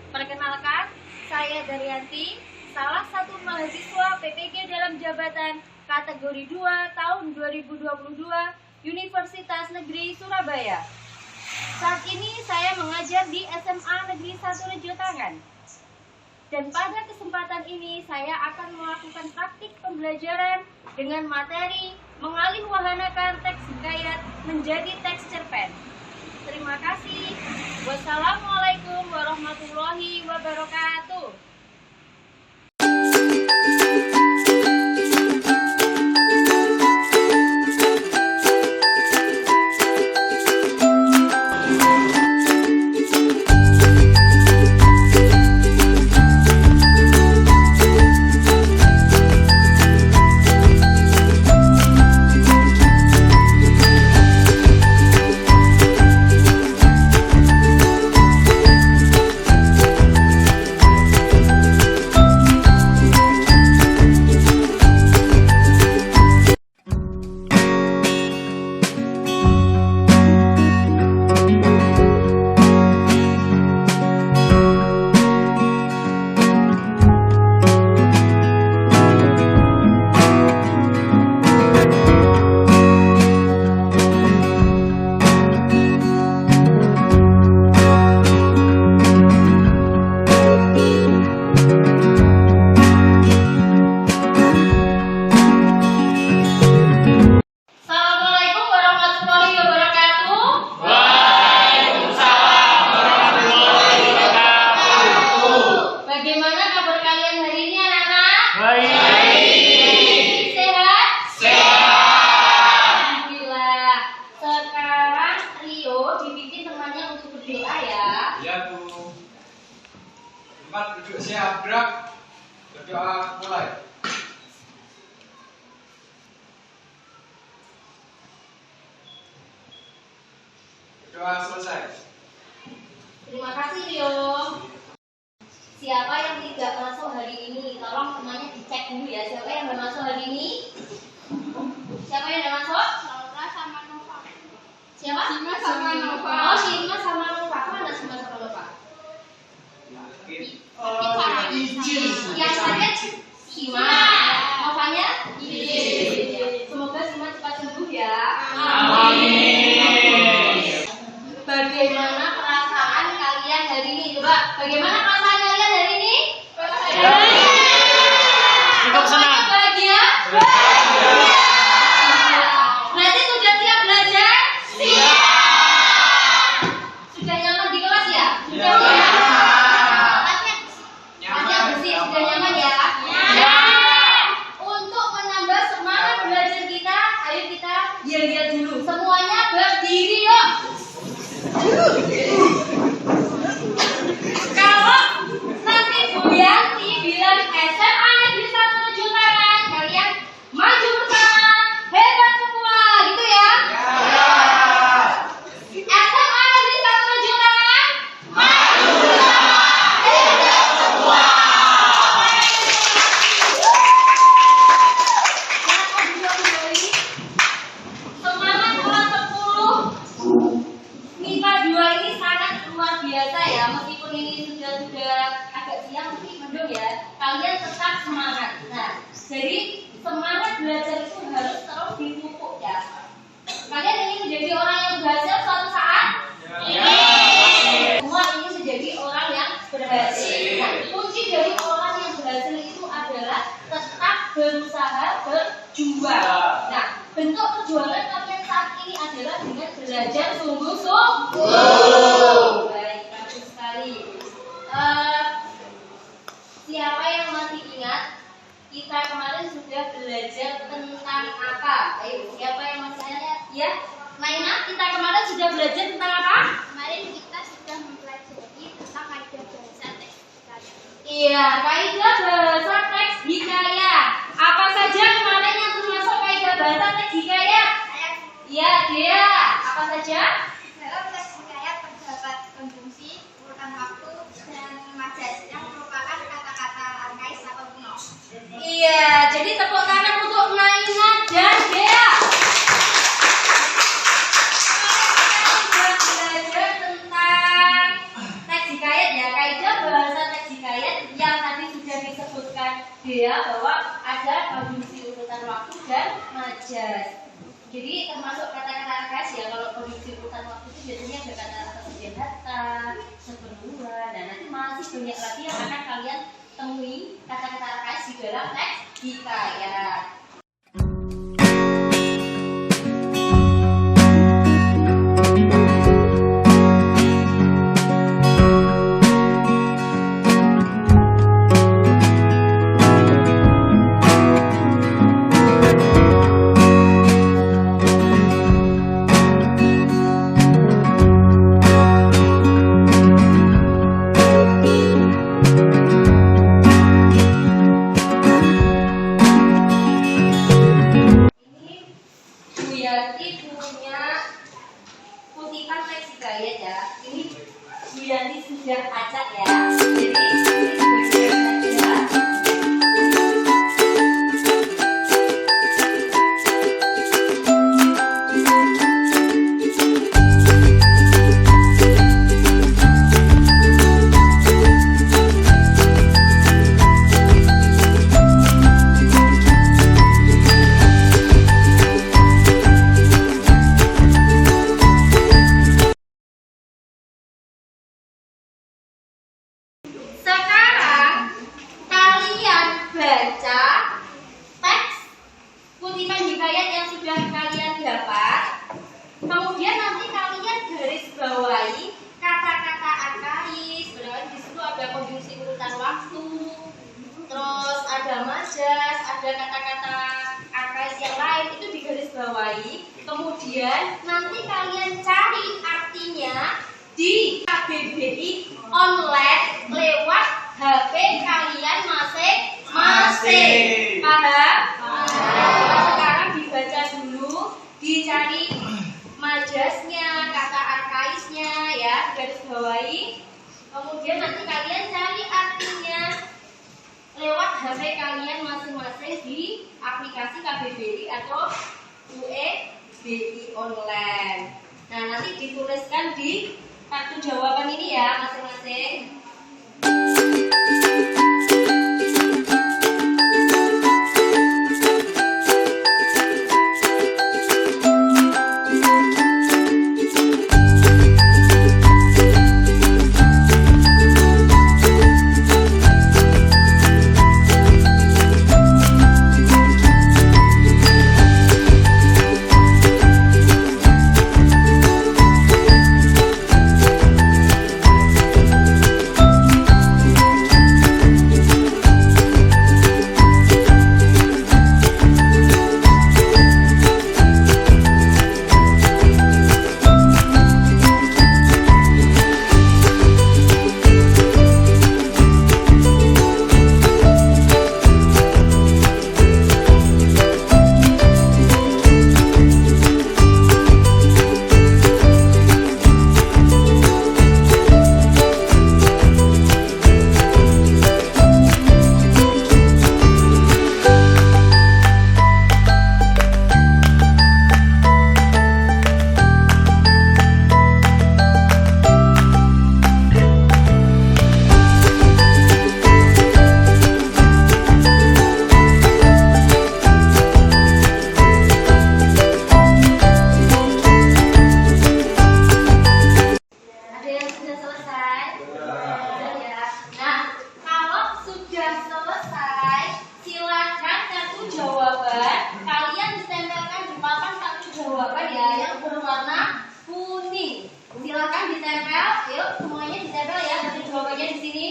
Perkenalkan, saya Daryanti, salah satu mahasiswa PPG dalam jabatan kategori 2 tahun 2022 Universitas Negeri Surabaya. Saat ini saya mengajar di SMA Negeri 1 Rejotangan. Dan pada kesempatan ini saya akan melakukan praktik pembelajaran dengan materi mengalihwahanakan teks hikayat menjadi teks cerpen. Terima kasih. Wassalamualaikum warahmatullahi wabarakatuh. Duduk siap, gerak, berdoa mulai. Berdoa selesai. Terima kasih Rio. Siapa yang tidak masuk hari ini? Tolong semuanya dicek dulu ya. Siapa yang tidak masuk hari ini? Siapa yang tidak masuk? Laura sama Nova. Siapa? Sima sama Nova. Oh, Sima sama Nova. Mana Sima sama Nova? Yang sakit Sima, Novanya? Semoga Sima cepat sembuh ya. Amin. Bagaimana perasaan kalian hari ini? Coba, bagaimana perasaan kalian hari ini? Cukup senang. Bahagia? Berarti sudah siap belajar? Siap. Sudah nyaman di kelas ya? Sudah siap. Kelasnya bersih, sudah nyaman ya? Ya. Untuk menambah semangat belajar kita, ayo kita lihat dulu. Semuanya berdiri yuk. Kalau nanti Bu Yanti bilang SMA Negeri 1 Rejotangan, kalian maju bersama, hebat semua, gitu ya? SMA Negeri 1 Rejotangan, maju bersama, hebat semua. Semangat kelas 10. MIPA 2 ini sangat luar biasa ya, meskipun ini sudah agak siang tapi mendung ya, kalian tetap semangat. Nah, jadi semangat belajar itu harus terus dipupuk ya. Kalian ingin menjadi orang yang berhasil suatu saat? Semua ingin menjadi orang yang berhasil. Nah, kunci dari orang yang berhasil itu adalah tetap berusaha berjuang. Nah, bentuk perjuangan kalian saat ini adalah dengan belajar sungguh-sungguh. Baik, bagus sekali. Siapa yang masih ingat kita kemarin sudah belajar tentang apa? Ayo, siapa yang masih ingat? Ya, Naina, kita kemarin sudah belajar tentang apa? Kemarin kita sudah mempelajari tentang kaidah bahasa teks hikayat. Iya, kaidah bahasa teks hikayat. Apa saja kemarin yang termasuk kaidah bahasa teks hikayat? Iya, dia. Apa saja? Dalam teks hikayat terdapat konjungsi, urutan waktu, dan majaz yang merupakan kata-kata arkais atau kuno. Iya, jadi tepuk tangan untuk Naina dan Dea. Kita sudah belajar tentang teks hikayat ya, kaidah bahasa waktu dan majas. Jadi termasuk kata-kata arkaik ya, kalau kondisi urutan waktu itu biasanya ada kata-kata sederhana, sebenarnya. Nah nanti masih banyak lagi yang akan kalian temui kata-kata arkaik di dalam teks hikayat. Kutipan teks hikayat ya. Ini Bu Yanti sudah acak ya. Jadi ini sebagai saja. Sekarang kalian baca teks kutipan hikayat yang sudah kalian dapat. Kemudian nanti kalian garis bawahi kata-kata arkaik. Sebenarnya di situ ada konjungsi urutan waktu, terus ada majas, ada kata-kata arkaik yang lain, itu digaris bawahi. Kemudian nanti kalian cari artinya di KBBI online lewat HP kalian masing-masing. Paham? Sekarang dibaca dulu, dicari majasnya, kata arkaisnya ya, garis bawahi. Kemudian nanti kalian cari artinya lewat HP kalian masing-masing di aplikasi KBBI atau UEBI online. Nah, nanti dituliskan di kartu jawaban ini ya masing-masing. Silakan ditempel, yuk semuanya ditempel ya, nanti jawabannya di sini.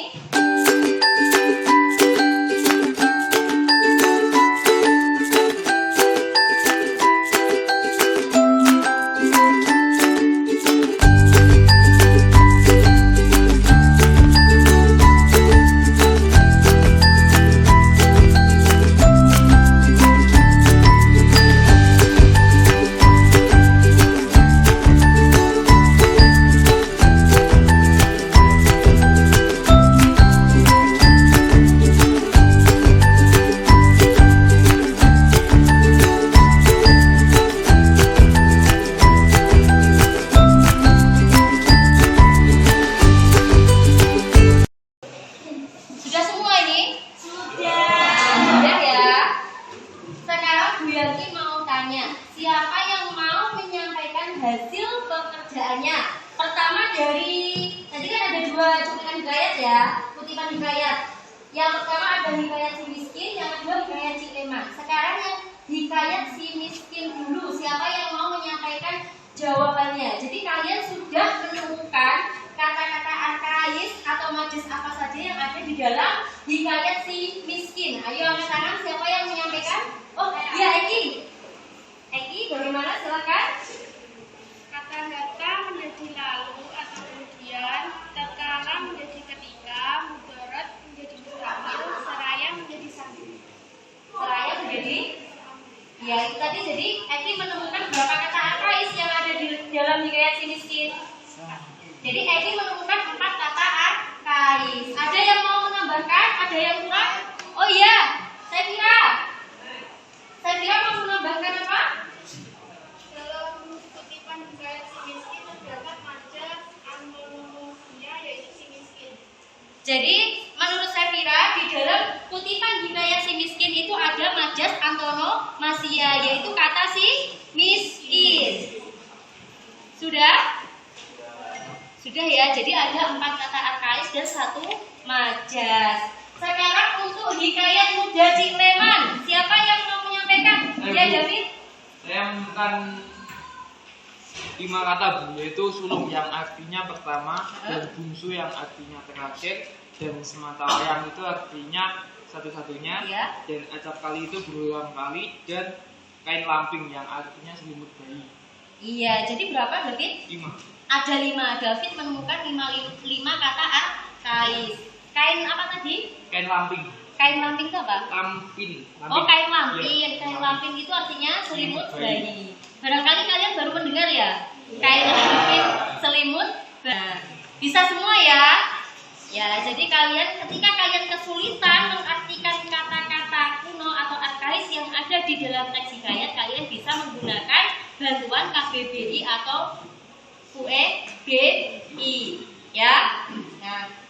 Yanti mau tanya, siapa yang mau menyampaikan hasil pekerjaannya? Pertama dari, tadi kan ada dua kutipan hikayat ya, kutipan hikayat. Yang pertama ada hikayat si miskin, yang kedua hikayat si leman. Sekarang yang hikayat si miskin dulu, siapa yang mau menyampaikan jawabannya? Jadi kalian sudah menemukan kata-kata arkais atau majas apa saja yang ada di dalam hikayat si miskin. Ayo angkat tangan, siapa yang menyampaikan? Oh iya, Eki. Eki, bagaimana? Silakan. Kata data menjadi lalu atau kemudian, tatkala menjadi ketika, mudarat menjadi mustaqbil, seraya menjadi sambil. Seraya menjadi. Ya itu tadi. Jadi Eki menemukan berapa kata arkais yang ada di dalam hikayat si miskin. Jadi Eki menemukan 4 kata arkais. Ada yang mau menambahkan? Ada yang kurang? Oh iya, saya kira mau menambahkan apa? Dalam kutipan hikayat si miskin terdapat majas antonomasia yaitu si miskin. Jadi menurut Safira di dalam kutipan hikayat si miskin itu ada majas antonomasia yaitu kata si miskin. Sudah? Sudah ya. Jadi ada 4 kata arkais dan 1 majas. Sekarang untuk hikayat muda Cikleman, siapa yang mau menyampaikan? Ya David. Saya menemukan 5 kata Bu, yaitu sulung yang artinya pertama, dan bungsu yang artinya terakhir, dan sematawayang itu artinya satu-satunya, Ya. dan acap kali itu berulang kali, dan kain lamping yang artinya selimut bayi. Iya, jadi berapa David? 5. Ada 5. David menemukan 5 kata arkais. Kain apa tadi? Kain lamping. Kain lamping itu apa? Lampin. Oh, kain lampin. Iya. Kain lampin itu artinya selimut bayi. Barangkali kalian baru mendengar ya. Kain lampin, selimut bayi. Bisa semua ya? Ya, jadi ketika kalian kesulitan mengartikan kata-kata kuno atau arkais yang ada di dalam teks hikayat, kalian bisa menggunakan bantuan KBBI atau UEBI. Ya. Nah,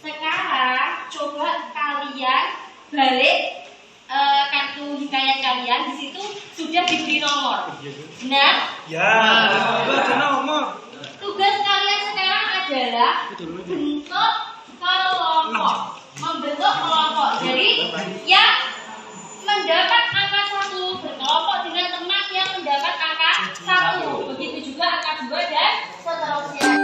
sekarang coba kalian balik kartu hikayat kalian, di situ sudah diberi nomor. Benar? Ya. Ada nomor. Tugas kalian sekarang adalah bentuk kelompok. Membentuk kelompok. Jadi yang mendapat angka 1 berkelompok dengan teman yang mendapat angka 1. Begitu juga angka 2 dan seterusnya.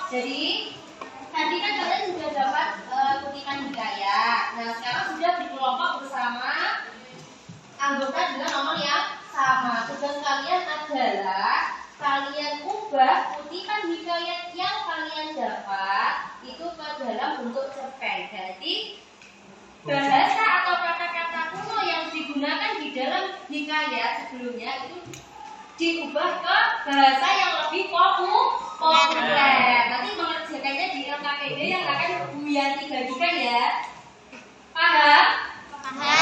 Jadi tadi kan kalian sudah dapat kutipan hikayat. Nah sekarang sudah berkelompok bersama anggota dengan nomor yang sama. Tugas kalian adalah kalian ubah kutipan hikayat yang kalian dapat itu ke dalam bentuk cerpen. Jadi bahasa atau kata-kata kuno yang digunakan di dalam hikayat sebelumnya itu diubah ke bahasa yang lebih populer. Nanti mengerjakannya di LKPD yang akan Bu Yanti bagikan ya. Paham? Paham. Apa ya?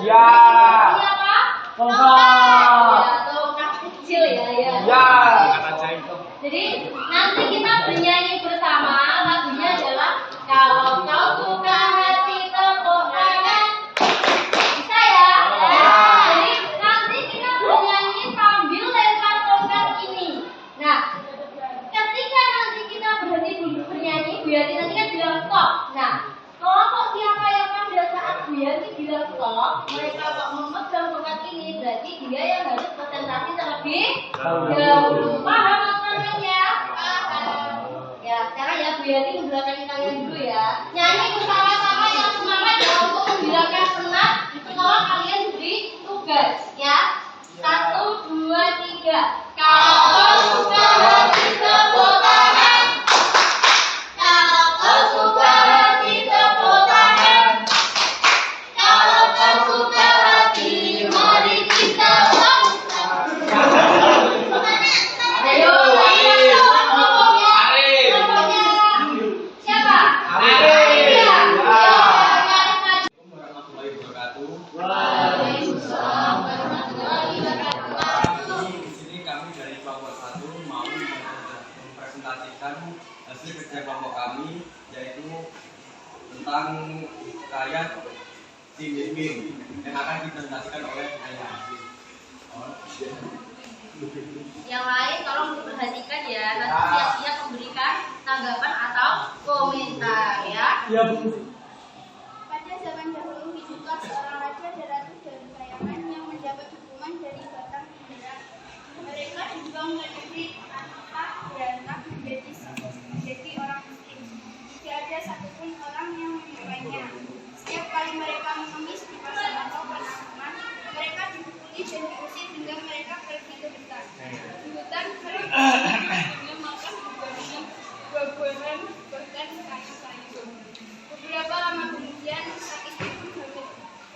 Ya. Ini apa? Tongkat. Ya, tongkat kecil ya. Ya. Jadi nanti kita bernyanyi bersama. Lagunya adalah Kalau Kau Suka Hati Tepuk Tangan. Bisa ya? Jadi nanti kita bernyanyi sambil lempar tongkat ini. Nah, ketika nanti kita berhenti bernyanyi, Bu Yanti nanti kan bilang stop. Nah, kelompok siapa yang pada saat Bu Yanti bilang stop, mereka kok memegang tongkat ini, berarti dia yang harus presentasi terlebih dahulu. Paham maksudnya? Ya, sekarang ya Bu Yanti membelakangi kalian dulu ya. Nyanyi bersama-sama yang semangat ya untuk menghilangkan penat setelah kalian diberi tugas ya. 1, 2, 3. Kalau kau suka hati tepuk tangan. Kalau kau suka hati tepuk tangan. Kalau kau suka hati, mari kita lakukan. Ayo, siapa? Warahmatullahi wabarakatuh. Waalaikumsalam warahmatullahi wabarakatuh. Di sini kami dari kelompok 1 mau mempresentasikan hasil kerja kelompok kami, yaitu tentang karya si Mismin yang akan dipresentasikan oleh Ayah. Yang lain tolong diperhatikan ya, nanti siap-siap memberikan tanggapan atau komentar ya. Pada zaman dahulu hiduplah seorang raja dan ratu dari bayangan yang mendapat hukuman dari batang pikiran. Mereka dibuang ke negeri anak beranak menjadi orang miskin. Tidak ada satupun orang yang menyukainya. Setiap kali mereka mengemis di pasar atau perkampungan, mereka dipukuli dan diusir hingga mereka pergi ke hutan. Di hutan mereka makan buah-buahan bahkan kayu-kayu. Beberapa lama kemudian saat itu pun hamil.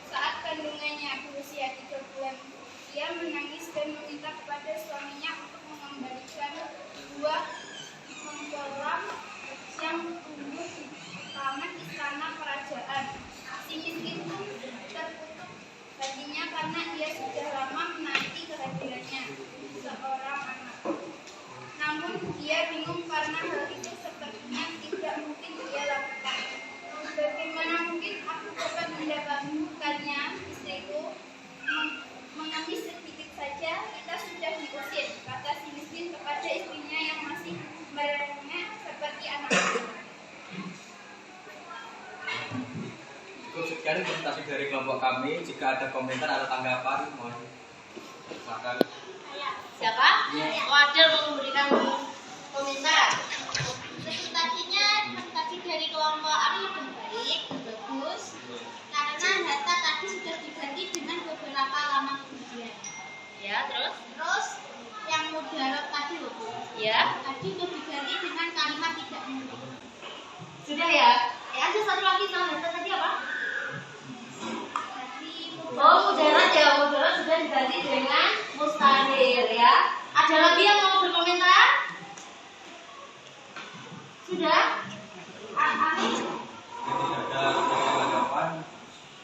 Saat kandungannya berusia 3 bulan, ia menangis dan meminta kepada suaminya untuk mengembalikan buah mengkolam yang tumbuh di taman istana kerajaan. Si miskin pun terkutuk hatinya karena ia sudah lama menanti kehadirannya seorang anak. Namun dia bingung karena hal itu sepertinya tidak mungkin dia lakukan. Bagaimana mungkin aku dapat mendapatkannya, istriku? Mengemis sedikit saja, kita sudah diusir, kata si miskin kepada istrinya yang masih merengek seperti anak. Cukup sekian presentasi dari kelompok kami. Jika ada komentar atau tanggapan, mohon silakan. Siapa? Wajar mau memberikan komentar. Presentasinya presentasi dari kelompok A lebih baik, bagus, karena data tadi sudah diganti dengan beberapa lama kemudian. Ya, terus? Terus yang mudarat tadi loh, Bu. Ya. Tadi sudah diganti dengan kalimat tidak mungkin. Sudah ya? Ada satu lagi nama data tadi apa? Tadi Oh, mudarat ya. Mudarat sudah diganti dengan mustahil ya. Ada lagi yang mau berkomentar? Sudah? Amin. Jika tidak ada tanggapan,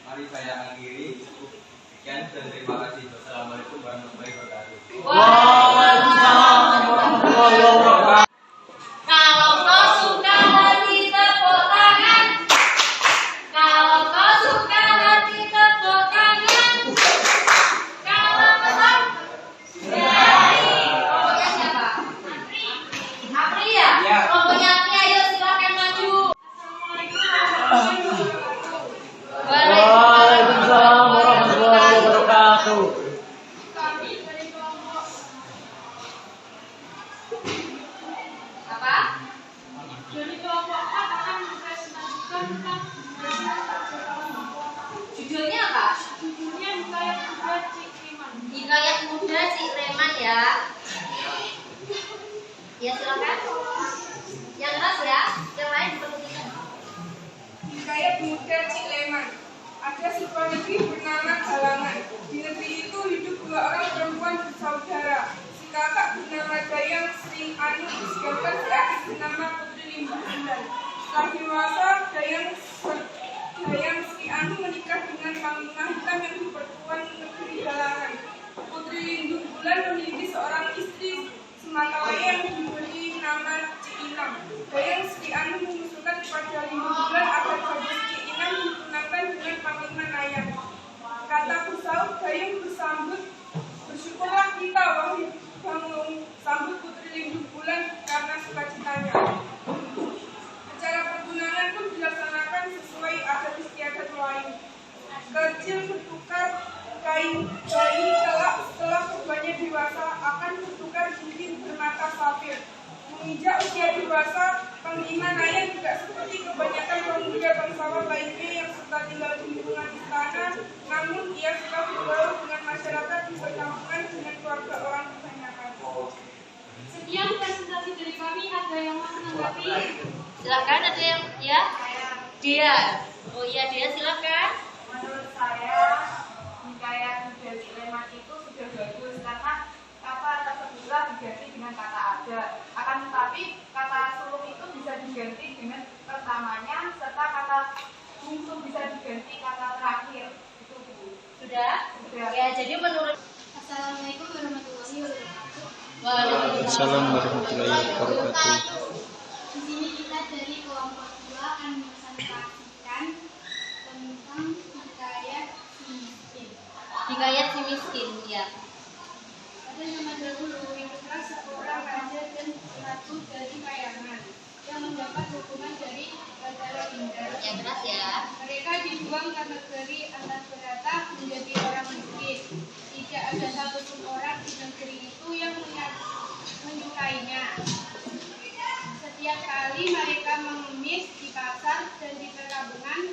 mari saya akhiri. Cukup sekian dan terima kasih. Wassalamualaikum warahmatullahi wabarakatuh. Waalaikumsalam warahmatullahi wabarakatuh. Kalau kau suka hati tepuk tangan. Kalau kau suka hati tepuk tangan. Kalau kau dari kelompoknya siapa? Apri ya? Ya. Kelompoknya Apri, ayo silakan maju. Waalaikumsalam warahmatullahi wabarakatuh. Kami dari kelompok Apa? dari kelompok A akan mempresentasikan tentang Judulnya apa? judulnya Hikayat Muda Cik Iman. Hikayat Muda Cik Reman ya. Ya silakan. Yang keras ya, yang lain diperhatikan. Hikayat Muda Cik Leman. Ada sebuah negeri bernama Galangan. Di negeri itu hidup 2 orang perempuan bersaudara. Si kakak bernama Dayang Sri Anu, sedangkan si adik bernama Putri Limbu Bulan. Setelah dewasa, Dayang Sri Anu menikah dengan Panglima Hitam yang pada lindung bulan agar gadis Ciinan ditunangkan dengan Panglima Nayang. Kata Kusaut Gayung bersambut, bersyukurlah kita wahai Banglung, sambut putri lindung bulan karena sukacitanya. Acara pertunangan pun dilaksanakan sesuai adat istiadat Melayu. Kecil bertukar kain bayi kelak setelah keduanya dewasa akan bertukar cincin bermata safir. Menginjak usia dewasa, Panglima Nayang juga seperti kebanyakan pemuda bangsawan lainnya yang suka tinggal di lingkungan istana, namun ia suka bergaul dengan masyarakat di perkampungan dengan keluarga orang kebanyakan. Sekian presentasi dari kami. Ada yang mau menanggapi? Silakan, ada yang ya? Dia. Oh iya, dia silakan. Menurut saya, hikayat dari Sleman itu sudah bagus karena kata tersebutlah diganti dengan kata ada. Akan tetapi kata sulung itu bisa diganti dengan pertamanya serta kata bungsu bisa diganti kata terakhir. Itu Bu. Sudah? Sudah. Ya, jadi menurut Assalamualaikum warahmatullahi wabarakatuh. Waalaikumsalam warahmatullahi wabarakatuh. Di sini kita dari kelompok 2 akan mempresentasikan tentang hikayat si miskin. hikayat si miskin, ya. Pada zaman dahulu, hiduplah seorang raja dan ratu dari kayangan yang mendapat hukuman dari Batara Indah. Ya, beras ya. Mereka dibuang ke negeri Antaberata menjadi orang miskin. Tidak ada satupun orang di negeri itu yang menyukainya. Setiap kali mereka mengemis di pasar dan di perkampungan,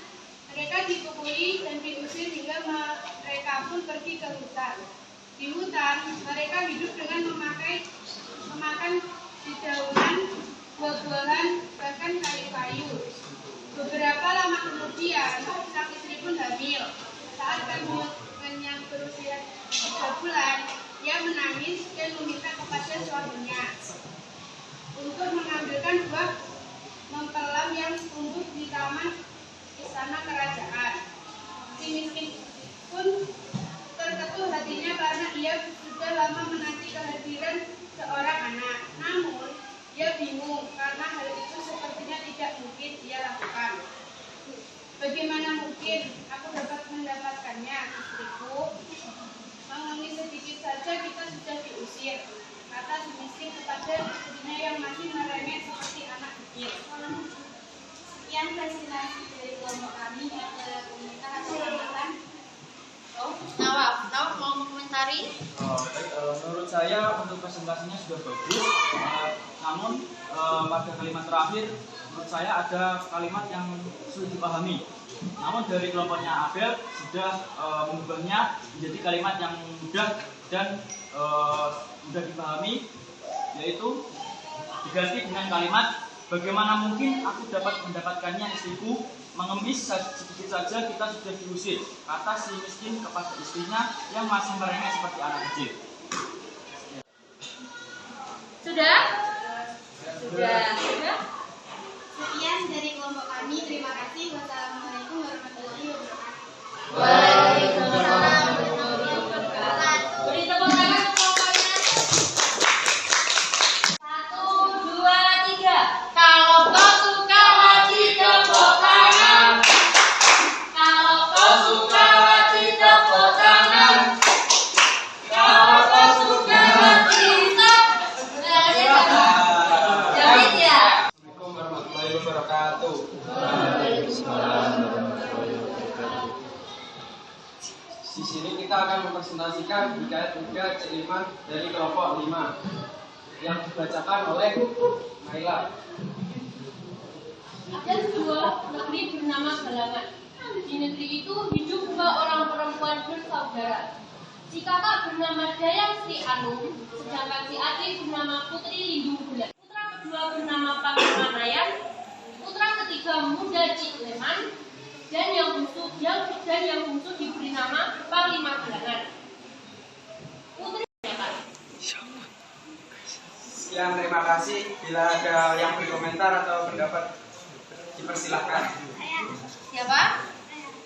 mereka dipukuli dan diusir hingga mereka pun pergi ke hutan. Di hutan, mereka hidup dengan memakan dedaunan, buah-buahan, bahkan kayu-kayu. Beberapa lama kemudian, sang istri pun hamil. Saat kandungannya berusia 3 bulan, ia menangis dan meminta kepada suaminya untuk mengambilkan buah mempelam yang tumbuh di taman istana kerajaan. Si miskin pun terketuk hatinya karena ia sudah lama menanti kehadiran seorang anak. Namun, ia bingung karena hal itu sepertinya tidak mungkin ia lakukan. Bagaimana mungkin aku dapat mendapatkannya, istriku? Mengemis sedikit saja kita sudah diusir, kata si miskin kepada istrinya yang masih merengek seperti anak kecil. Sekian presentasi dari kelompok kami. Ada komentar atau tambahan? Nawaf mau mengomentari? Menurut saya untuk presentasinya sudah bagus, namun pada kalimat terakhir menurut saya ada kalimat yang sulit dipahami. Namun dari kelompoknya Abel sudah mengubahnya menjadi kalimat yang mudah dan mudah dipahami, yaitu diganti dengan kalimat bagaimana mungkin aku dapat mendapatkannya istriku, mengemis sedikit saja kita sudah diusir, kata si miskin kepada istrinya yang masih merengek seperti anak kecil. Sudah? Sudah. Sekian dari kelompok kami. Terima kasih. Wassalamualaikum warahmatullahi wabarakatuh. Waalaikumsalam warahmatullahi wabarakatuh. Beri tepuk tangan untuk kelompoknya. 1, 2, 3. Kalau kau suka wajib tepuk tangan. Kalau kau suka wajib tepuk tangan. Kalau kau suka wajib tepuk tangan. Jadi ya. Assalamualaikum warahmatullahi wabarakatuh. Di sini kita akan mempresentasikan hikayat Ciliman dari kelompok 5 yang dibacakan oleh Naila. Ada sebuah negeri bernama Galangan. Di negeri itu hidup 2 orang perempuan bersaudara. Si kakak bernama Dayang Sri Anung, sedangkan si adik bernama Putri Lindung Bulan. Putra kedua bernama Panglima Nayang, putra ketiga Muda Cikleman, dan yang bungsu diberi nama Panglima Galangan. Putri Sekian, terima kasih. Bila ada yang berkomentar atau pendapat, dipersilahkan. Siapa?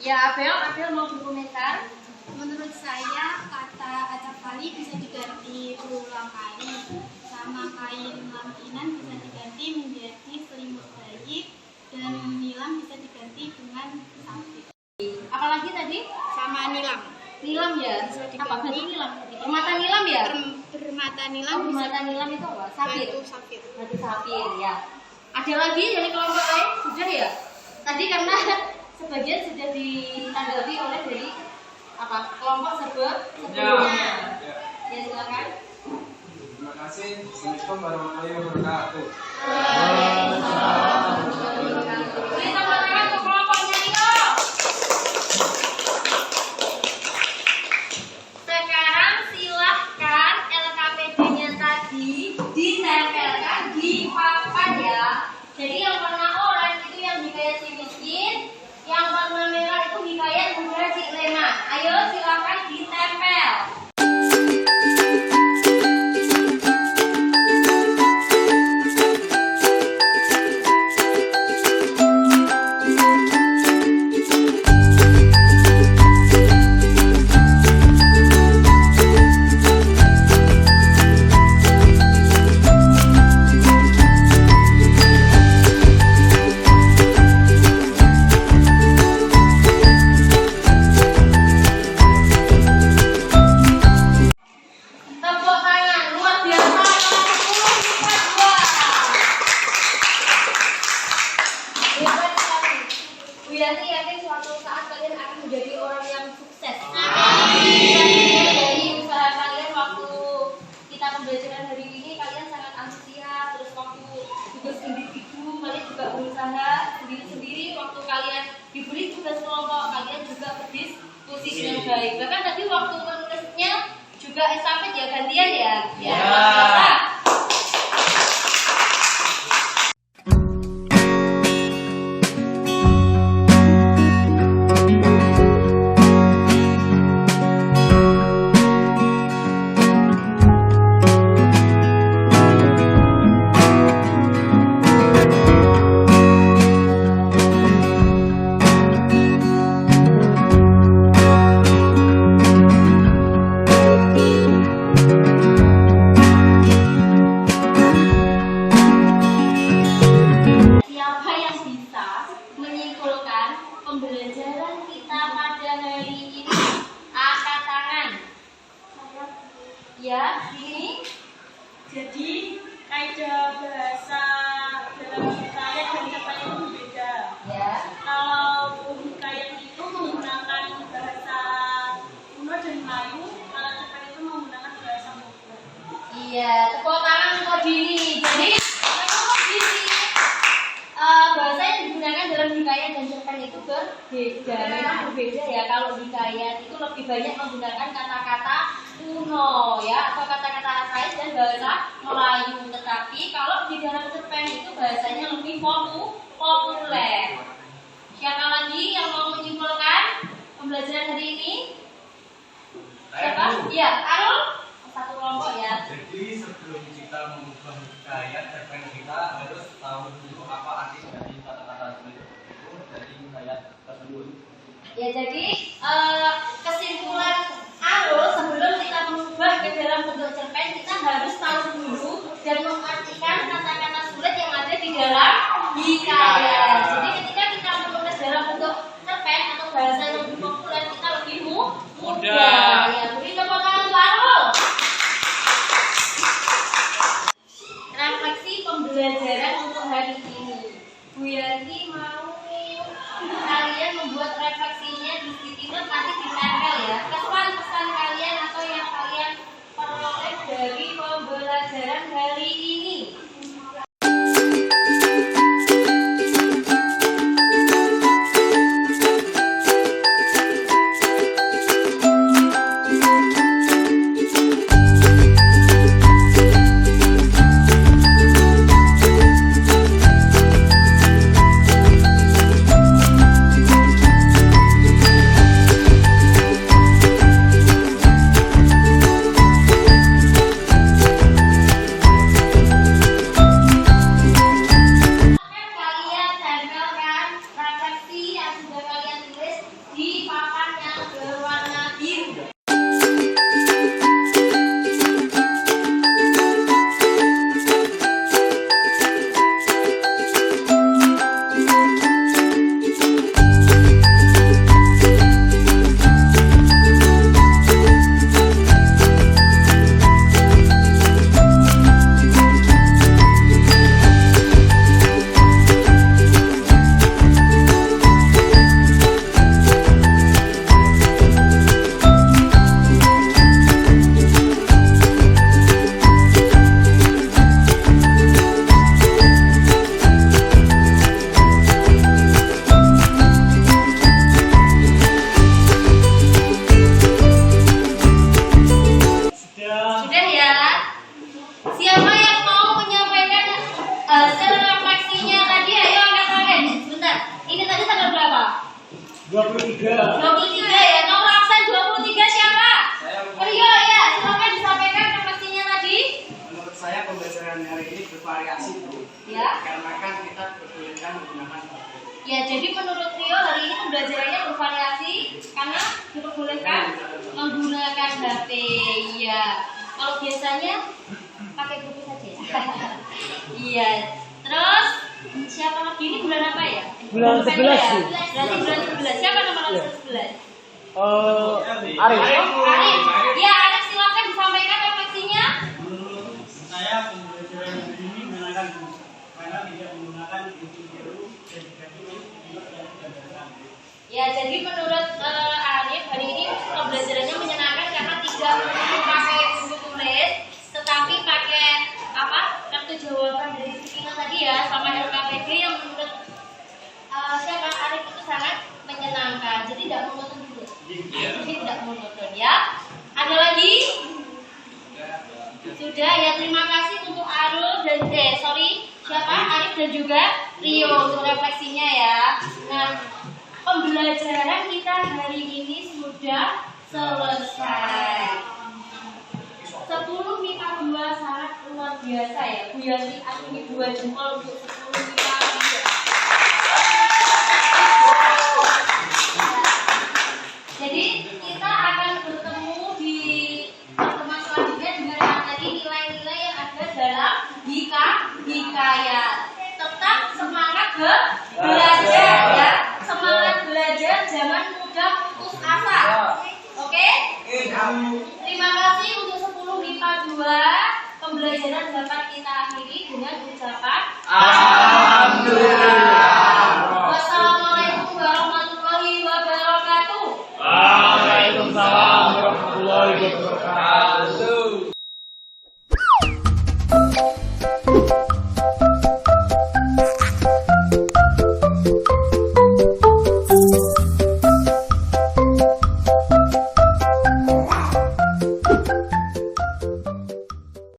Ya, Abel mau berkomentar. Menurut saya, kata acap kali bisa diganti berulang kali. Sama kain lampinan bisa diganti menjadi selimut bayi. Dan nilam ya? Apa batu nilam? Permata nilam ya? Permata nilam. Oh, permata nilam itu apa? Safir. Batu safir. Batu safir ya. Ada lagi dari kelompok lain? Sudah ya? Tadi karena sebagian sudah ditanggapi oleh dari apa? Kelompok sebelumnya. Ya silakan. Terima kasih. Assalamualaikum warahmatullahi wabarakatuh. Kita tangan ke kelompoknya Nino. Sekarang silahkan LKPD-nya tadi ditempelkan di papan ya. Jadi yang warna oranye itu yang hikayat si miskin, yang warna merah itu hikayat Bunda Cik Leman. Ayo silahkan ditempel. Tepuk tangan luar biasa. 10 hebat sekali. Bu Yanti yakin suatu saat kalian akan menjadi orang yang sukses. Dari usaha kalian waktu kita pembelajaran hari ini kalian sangat antusias. Terus waktu tugas individu kalian juga berusaha sendiri-sendiri. Waktu kalian diberi tugas kelompok kalian juga berdiskusi dengan baik. Bahkan tadi waktu menulisnya juga estafet ya gantian ya. Ya. Luar biasa. Siapa yang bisa menyimpulkan pembelajaran kita pada hari ini? Angkat tangan. Ya, sini. Jadi kaidah bahasa dalam hikayat dan cerpen itu berbeda. Ya. Kalau hikayat itu menggunakan bahasa kuno dan Melayu, kalau cerpen itu menggunakan bahasa Melayu. Iya, tepuk tangan untuk diri. Jadi, menurut diri bahasa yang digunakan dalam hikayat dan cerpen itu berbeda. Memang berbeda ya. Kalau hikayat itu lebih banyak menggunakan kata-kata kuno ya, atau kata-kata asli dan bahasa Melayu. Tetapi kalau di dalam cerpen itu bahasanya lebih populer. Siapa lagi yang mau menyimpulkan pembelajaran hari ini? Siapa? Iya, Arul. Satu kelompok ya. Jadi sebelum kita mengubah hikayat cerpen kita harus tahu dulu apa arti dari kata-kata itu dari hikayat tersebut. Ya jadi kesimpulan Arul sebelum kita mengubah ke dalam bentuk cerpen kita harus tahu dulu dan mengartikan kata-kata sulit yang ada di dalam hikayat. Jadi ketika kita menulis dalam bentuk cerpen atau bahasa yang lebih populer kita lebih mudah. Ya, beri tepuk tangan untuk Arul. Refleksi pembelajaran untuk hari ini. Bu Yanti mau kalian membuat refleksinya di sini nanti bervariasi Bu. Ya. Karena kan kita diperbolehkan menggunakan HP. Ya, jadi menurut Rio hari ini pembelajarannya bervariasi karena diperbolehkan menggunakan HP. Iya. Kalau biasanya pakai buku saja ya. Iya. Terus siapa lagi ini bulan apa ya? Bulan 11 ya? Bu. Berarti bulan 11. Siapa nama bulan 11? Arif. Arif. Ya, Arif silakan disampaikan refleksinya. Menurut saya pembelajaran ini menyenangkan karena tidak menggunakan buku biru dan juga Ya, jadi menurut Arif hari ini pembelajarannya menyenangkan karena tidak perlu pakai buku tulis, tetapi pakai apa? Kartu jawaban dari Sukina tadi ya, sama LKPD yang menurut siapa Arif itu sangat menyenangkan. Jadi tidak monoton dulu. Jadi tidak monoton ya. Ada lagi? Sudah ya, terima kasih untuk Arul dan siapa Arif dan juga Rio untuk refleksinya ya. Nah, pembelajaran kita hari ini sudah selesai. 10 MIPA 2 sangat luar biasa ya. Bu Yanti akui 2 jempol untuk 10 MIPA 2. Jadi kita akan bertemu di pertemuan selanjutnya dengan yang tadi nilai-nilai yang ada dalam hikayat. Tetap semangat belajar ya. Semangat belajar, jangan mudah putus asa. Oke? Terima kasih untuk 10 MIPA 2. Pembelajaran dapat kita akhiri.